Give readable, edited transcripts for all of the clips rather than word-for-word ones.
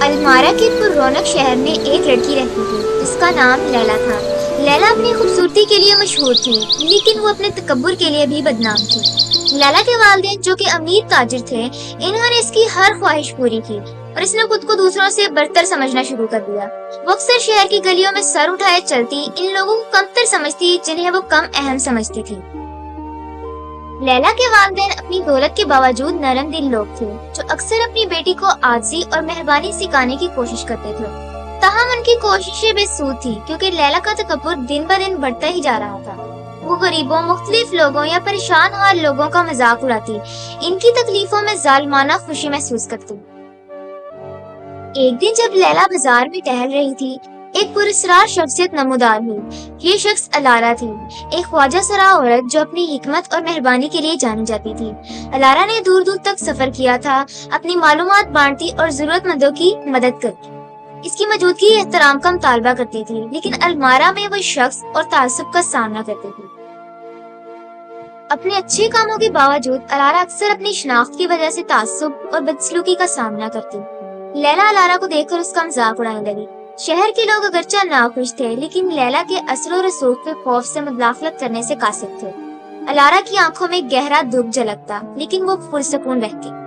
अलमारा के पुररौनक शहर में एक लड़की रहती थी जिसका नाम लैला था। लैला अपनी खूबसूरती के लिए मशहूर थी, लेकिन वो अपने तकब्बुर के लिए भी बदनाम थी। लैला के वालिदैन जो कि अमीर ताजिर थे, इन्होंने इसकी हर ख्वाहिश पूरी की और इसने खुद को दूसरों से बरतर समझना शुरू कर दिया। वो अक्सर शहर की गलियों में सर उठाए चलती, इन लोगों को कमतर समझती जिन्हें वो कम अहम समझती थी। लैला के वालिदैन अपनी दौलत के बावजूद नरम दिल लोग थे, जो अक्सर अपनी बेटी को आजिज़ी और मेहरबानी सिखाने की कोशिश करते थे। ताहम उनकी कोशिशें बेसूद थी, क्योंकि लैला का तकब्बुर दिन ब दिन बढ़ता ही जा रहा था। वो गरीबों, मुख्तलिफ लोगों या परेशान हाल लोगों का मजाक उड़ाती, इनकी तकलीफों में जालिमाना खुशी महसूस करती। एक दिन जब लैला बाजार में टहल रही थी, एक पुरस्कार शख्सियत नमूदार हुई। ये शख्स अलारा थी, एक ख्वाजा सरा औरत जो अपनी हिकमत और मेहरबानी के लिए जानी जाती थी। अलारा ने दूर दूर तक सफर किया था, अपनी मालूमात बांटती और जरूरतमंदों की मदद करती। इसकी मौजूदगी एहतराम का मुतालबा करती थी, लेकिन अलमारा में वो शख्स और तासुब का सामना करती थी। अपने अच्छे कामों के बावजूद अलारा अक्सर अपनी शनाख्त की वजह से तासुब और बदसलूकी का सामना करती। लैला अलारा को देखकर उसका मजाक उड़ाने लगी। शहर के लोग अगरचे नाखुश थे, लेकिन लैला के असर और रसूख के खौफ से मुदाखलत करने से कासिर थे। अलारा की आंखों में गहरा दुख झलकता, लेकिन वो पुरसुकून रहती।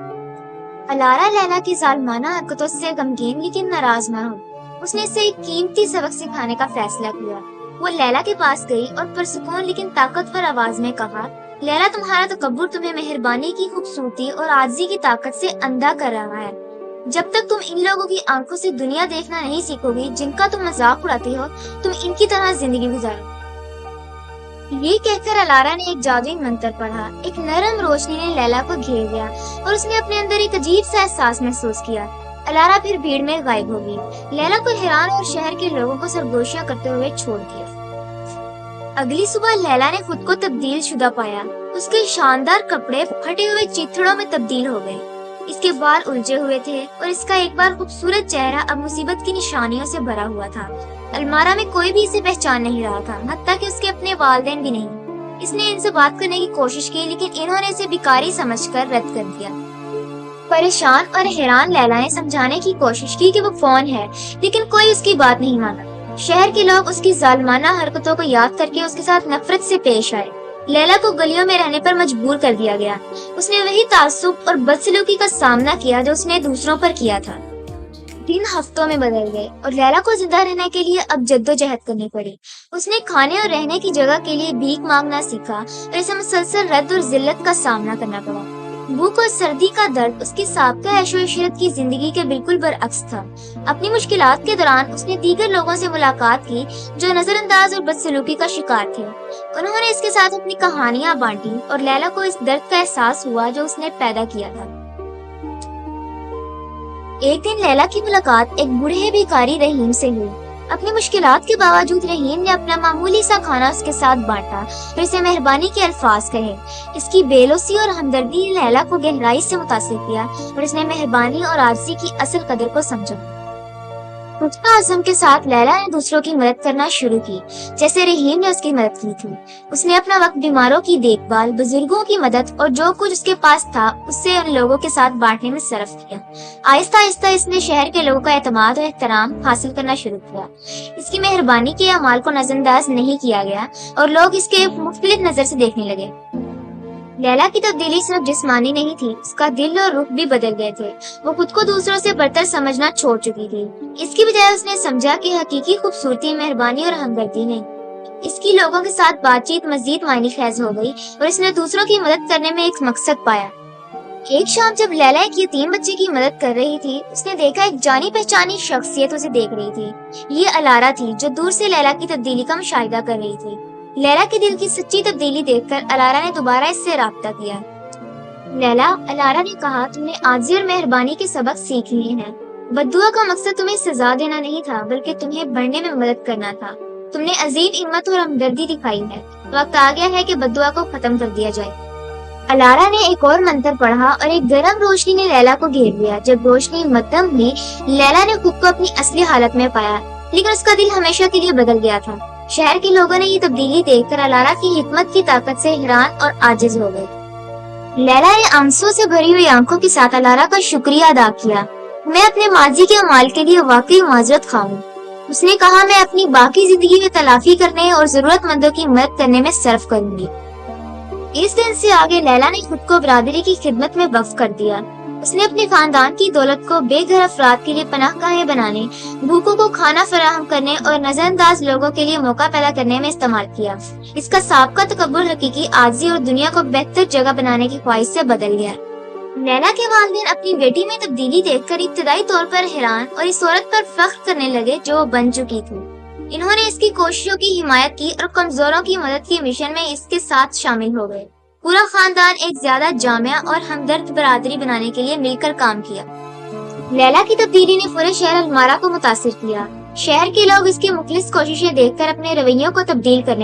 अलारा लैला की जालिमाना हरकतों से गमगीन लेकिन नाराज न हुई। उसने इसे एक कीमती सबक सिखाने का फैसला किया। वो लैला के पास गई और पुरसुकून लेकिन ताकतवर आवाज में कहा, लैला, तुम्हारा तकब्बुर तुम्हें मेहरबानी की खूबसूरती और आजिज़ी की ताकत से अंधा कर रहा है। जब तक तुम इन लोगों की आंखों से दुनिया देखना नहीं सीखोगी जिनका तुम मजाक उड़ाती हो, तुम इनकी तरह जिंदगी गुजारो। ये कहकर अलारा ने एक जादुई मंत्र पढ़ा। एक नरम रोशनी ने लैला को घेर लिया और उसने अपने अंदर एक अजीब सा एहसास महसूस किया। अलारा फिर भीड़ में गायब हो गई। लैला को हैरान और शहर के लोगों को सरगोशियां करते हुए छोड़ दिया। अगली सुबह लैला ने खुद को तब्दील शुदा पाया। उसके शानदार कपड़े फटे हुए चिथड़ों में तब्दील हो गए। इसके बाल उलझे हुए थे और इसका एक बार खूबसूरत चेहरा अब मुसीबत की निशानियों से भरा हुआ था। अलमारा में कोई भी इसे पहचान नहीं रहा था, हत्ता कि उसके अपने वालिदैन भी नहीं। इसने इनसे बात करने की कोशिश की, लेकिन इन्होंने इसे भिखारी समझकर रद्द कर दिया। परेशान और हैरान लैला ने समझाने की कोशिश की कि वो कौन है, लेकिन कोई उसकी बात नहीं माना। शहर के लोग उसकी जालिमाना हरकतों को याद करके उसके साथ नफरत से पेश आए। लैला को गलियों में रहने पर मजबूर कर दिया गया। उसने वही तासुब और बदसलूकी का सामना किया जो उसने दूसरों पर किया था। दिन हफ्तों में बदल गए और लैला को जिंदा रहने के लिए अब जद्दोजहद करनी पड़ी। उसने खाने और रहने की जगह के लिए भीख मांगना सीखा और इसे मुसलसल रद्द और जिल्लत का सामना करना पड़ा। भूख और सर्दी का दर्द उसकी साबका ऐशो इशरत की जिंदगी के बिल्कुल बरअक्स था। अपनी मुश्किलात के दौरान उसने दीगर लोगों से मुलाकात की जो नजरअंदाज और बदसलूकी का शिकार थे। उन्होंने इसके साथ अपनी कहानियां बांटी और लैला को इस दर्द का एहसास हुआ जो उसने पैदा किया था। एक दिन लैला की मुलाकात एक बूढ़े भिखारी रहीम से हुई। अपनी मुश्किलात के बावजूद रहीम ने अपना मामूली सा खाना उसके साथ बांटा और इसे मेहरबानी के अल्फाज कहे। इसकी बेलौसी और हमदर्दी ने लैला को गहराई से मुतासिर किया और इसने मेहरबानी और आजिज़ी की असल कदर को समझा। पुख्ता अज़्म के साथ लैला ने दूसरों की मदद करना शुरू की, जैसे रहीम ने उसकी मदद की थी। उसने अपना वक्त बीमारों की देखभाल, बुजुर्गों की मदद और जो कुछ उसके पास था उससे उन लोगों के साथ बांटने में सरफ किया। आहिस्ता आहिस्ता इसने शहर के लोगों का एतमाद और एहतराम हासिल करना शुरू किया। इसकी मेहरबानी के अमाल को नजरअंदाज नहीं किया गया और लोग इसके मुख्तलिफ नजर से देखने लगे। लैला की तब्दीली सिर्फ जिस्मानी नहीं थी, उसका दिल और रुख भी बदल गए थे। वो खुद को दूसरों से बरतर समझना छोड़ चुकी थी। इसकी बजाय उसने समझा कि हकीकी खूबसूरती मेहरबानी और हमदर्दी नहीं। इसकी लोगों के साथ बातचीत मजीद मायने खैज हो गई और इसने दूसरों की मदद करने में एक मकसद पाया। एक शाम जब लैला एक यतीम बच्चे की मदद कर रही थी, उसने देखा एक जानी पहचानी शख्सियत उसे देख रही थी। ये अलारा थी जो दूर से लैला की तब्दीली का मुशाहिदा कर रही थी। लैला के दिल की सच्ची तब्दीली देखकर अलारा ने दोबारा इससे राब्ता किया। लैला, अलारा ने कहा, तुमने आजिज़ी और मेहरबानी के सबक सीख लिए हैं। बद्दुआ का मकसद तुम्हें सजा देना नहीं था, बल्कि तुम्हें बढ़ने में मदद करना था। तुमने अजीम हिम्मत और हमदर्दी दिखाई है। वक्त आ गया है कि बद्दुआ को खत्म कर दिया जाए। अलारा ने एक और मंत्र पढ़ा और एक गर्म रोशनी ने लैला को घेर लिया। जब रोशनी मध्यम हुई, लैला ने खुद को अपनी असली हालत में पाया, लेकिन उसका दिल हमेशा के लिए बदल गया था। शहर के लोगों ने ये तब्दीली देखकर अलारा की हिकमत की ताकत से हैरान और आजिज हो गए। लैला ने आंसू से भरी हुई आंखों के साथ अलारा का शुक्रिया अदा किया। میں اپنے ماضی کے اعمال کے لیے واقعی معذرت خواہ ہوں۔ اس نے کہا میں اپنی باقی زندگی میں تلافی کرنے اور ضرورت مندوں کی مدد کرنے میں صرف کروں گی۔ اس دن سے آگے لیلا نے خود کو برادری کی خدمت میں وقف کر دیا۔ اس نے اپنے خاندان کی دولت کو بے گھر افراد کے لیے پناہ گاہیں بنانے، بھوکوں کو کھانا فراہم کرنے اور نظر انداز لوگوں کے لیے موقع پیدا کرنے میں استعمال کیا۔ اس کا سابقہ تکبر حقیقی عاجزی اور دنیا کو بہتر جگہ بنانے کی خواہش سے بدل گیا۔ لیلا کے والدین اپنی بیٹی میں تبدیلی دیکھ کر ابتدائی طور پر حیران اور اس عورت پر فخر کرنے لگے جو وہ بن چکی تھی۔ انہوں نے اس کی کوششوں کی حمایت کی اور کمزوروں کی مدد کے مشن میں اس کے ساتھ شامل ہو گئے۔ پورا خاندان ایک زیادہ جامع اور ہمدرد برادری بنانے کے لیے مل کر کام کیا۔ لیلا کی تبدیلی نے پورے شہر المارا کو متاثر کیا۔ شہر کے لوگ اس کی مخلص کوششیں دیکھ کر اپنے رویوں کو تبدیل کرنے